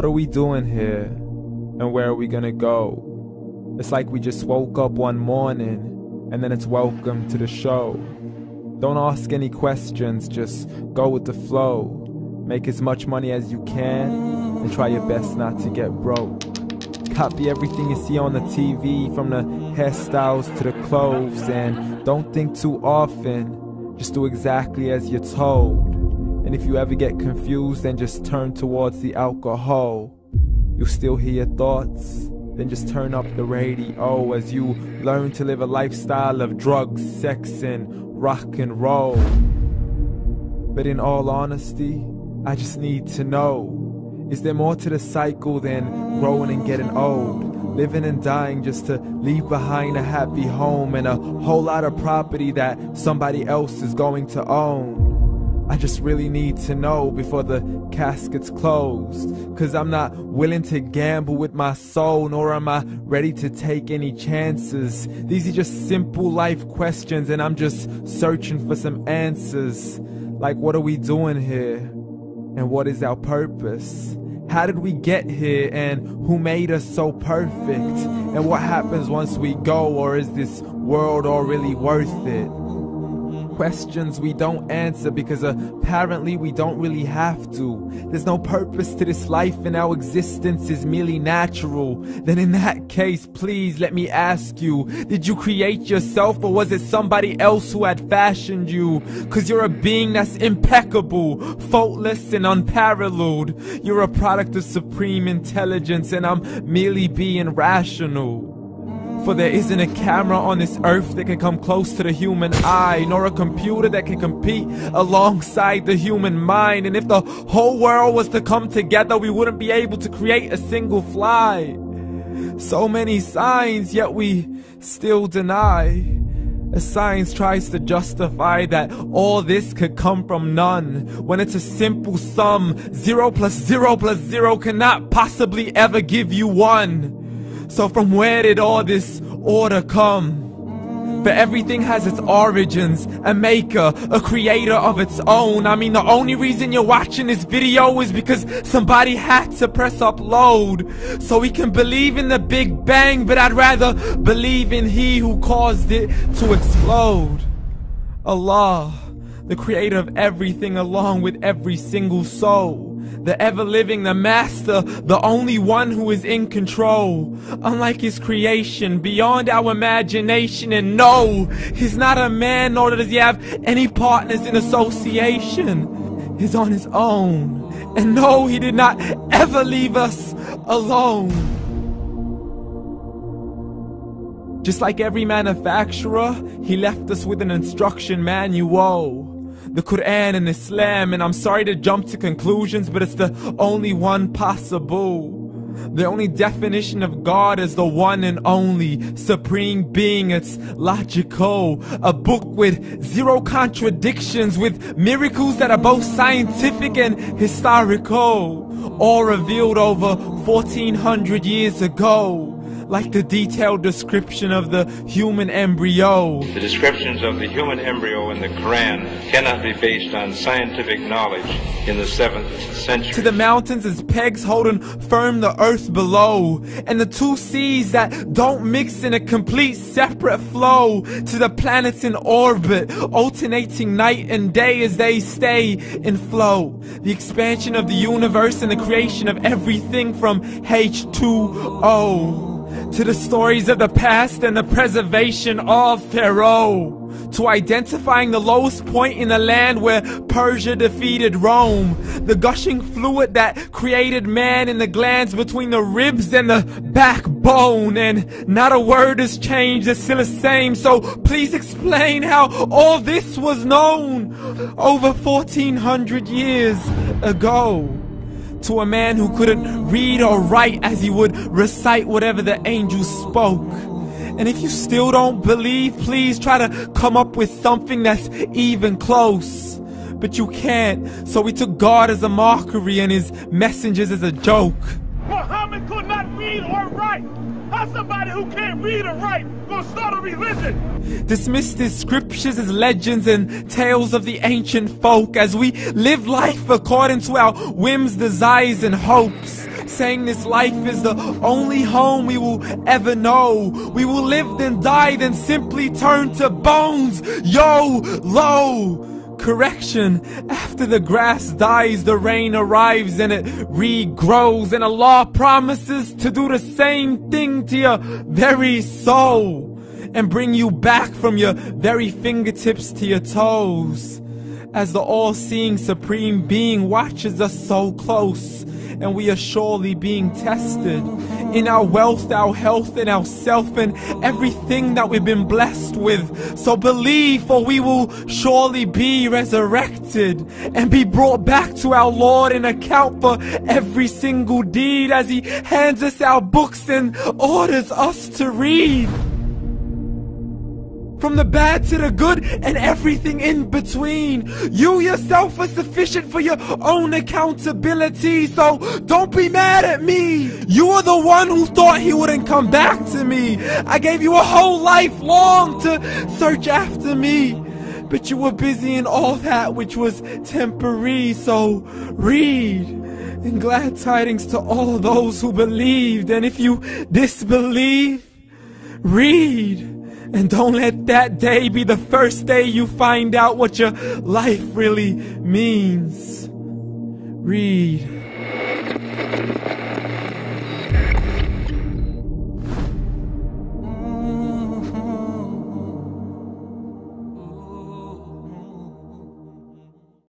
What are we doing here? And where are we gonna go? It's like we just woke up one morning and then it's welcome to the show. Don't ask any questions, just go with the flow. Make as much money as you can and try your best not to get broke. Copy everything you see on the TV, from the hairstyles to the clothes, and don't think too often, just do exactly as you're told. And if you ever get confused, then just turn towards the alcohol. You'll still hear your thoughts, then just turn up the radio as you learn to live a lifestyle of drugs, sex, and rock and roll. But in all honesty, I just need to know, is there more to the cycle than growing and getting old? Living and dying just to leave behind a happy home and a whole lot of property that somebody else is going to own. I just really need to know before the casket's closed, 'cause I'm not willing to gamble with my soul, nor am I ready to take any chances. These are just simple life questions and I'm just searching for some answers. Like, what are we doing here? And what is our purpose? How did we get here, and who made us so perfect? And what happens once we go, or is this world all really worth it? Questions we don't answer because apparently we don't really have to. There's no purpose to this life and our existence is merely natural. Then in that case, please let me ask you, did you create yourself, or was it somebody else who had fashioned you? 'Cause you're a being that's impeccable, faultless and unparalleled. You're a product of supreme intelligence and I'm merely being rational. For there isn't a camera on this earth that can come close to the human eye, nor a computer that can compete alongside the human mind. And if the whole world was to come together, we wouldn't be able to create a single fly. So many signs, yet we still deny. As science tries to justify that all this could come from none, when it's a simple sum. 0 plus 0 plus 0 cannot possibly ever give you 1. So from where did all this order come? But everything has its origins, a maker, a creator of its own. I mean, the only reason you're watching this video is because somebody had to press upload. So we can believe in the Big Bang, but I'd rather believe in He who caused it to explode. Allah, the creator of everything along with every single soul. The ever-living, the master, the only one who is in control. Unlike his creation, beyond our imagination. And no, he's not a man, nor does he have any partners in association. He's on his own. And no, he did not ever leave us alone. Just like every manufacturer, he left us with an instruction manual. The Quran and Islam, and I'm sorry to jump to conclusions, but it's the only one possible. The only definition of God is the one and only supreme being. It's logical, a book with 0 contradictions, with miracles that are both scientific and historical, all revealed over 1400 years ago. Like the detailed description of the human embryo. The descriptions of the human embryo in the Quran cannot be based on scientific knowledge in the 7th century. To the mountains as pegs holding firm the earth below, and the 2 seas that don't mix in a complete separate flow. To the planets in orbit, alternating night and day as they stay in flow. The expansion of the universe and the creation of everything from H2O. To the stories of the past and the preservation of Pharaoh. To identifying the lowest point in the land where Persia defeated Rome. The gushing fluid that created man in the glands between the ribs and the backbone. And not a word has changed, it's still the same. So please explain how all this was known over 1400 years ago. To a man who couldn't read or write as he would recite whatever the angels spoke. And if you still don't believe, please try to come up with something that's even close. But you can't, so we took God as a mockery and his messengers as a joke. Muhammad could not read or write. How's somebody who can't read or write gonna start a religion? Dismissed his scriptures as legends and tales of the ancient folk, as we live life according to our whims, desires, and hopes. saying this life is the only home we will ever know. We will live then die, then simply turn to bones. YOLO! Correction, after the grass dies, the rain arrives and it regrows, and Allah promises to do the same thing to your very soul and bring you back from your very fingertips to your toes, as the all-seeing supreme being watches us so close, and we are surely being tested in our wealth, our health, and our self, and everything that we've been blessed with. So believe, for we will surely be resurrected and be brought back to our Lord and account for every single deed, as He hands us our books and orders us to read. From the bad to the good and everything in between. You yourself are sufficient for your own accountability, so don't be mad at me. You are the one who thought He wouldn't come back to me. I gave you a whole life long to search after me, but you were busy in all that which was temporary. So read, and glad tidings to all those who believed. And if you disbelieve, read. And don't let that day be the first day you find out what your life really means. Read.